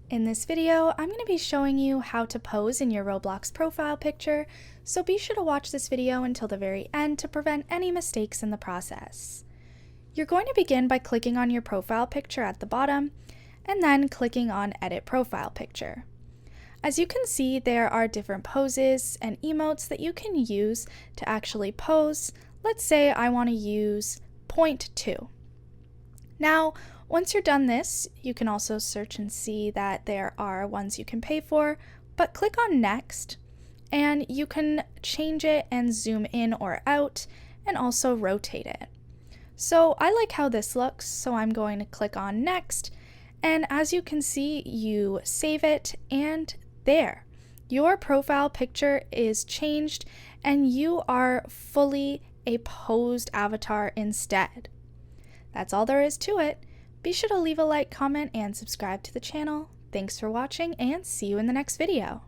In this video, I'm going to be showing you how to pose in your Roblox profile picture, so be sure to watch this video until the very end to prevent any mistakes in the process. You're going to begin by clicking on your profile picture at the bottom, and then clicking on Edit Profile Picture. As you can see, there are different poses and emotes that you can use to actually pose. Let's say I want to use point 2. Now, once you're done this, you can also search and see that there are ones you can pay for, but click on Next, and you can change it and zoom in or out, and also rotate it. So I like how this looks, so I'm going to click on Next, and as you can see, you save it, and there, your profile picture is changed, and you are fully a posed avatar instead. That's all there is to it. Be sure to leave a like, comment, and subscribe to the channel. Thanks for watching, and see you in the next video.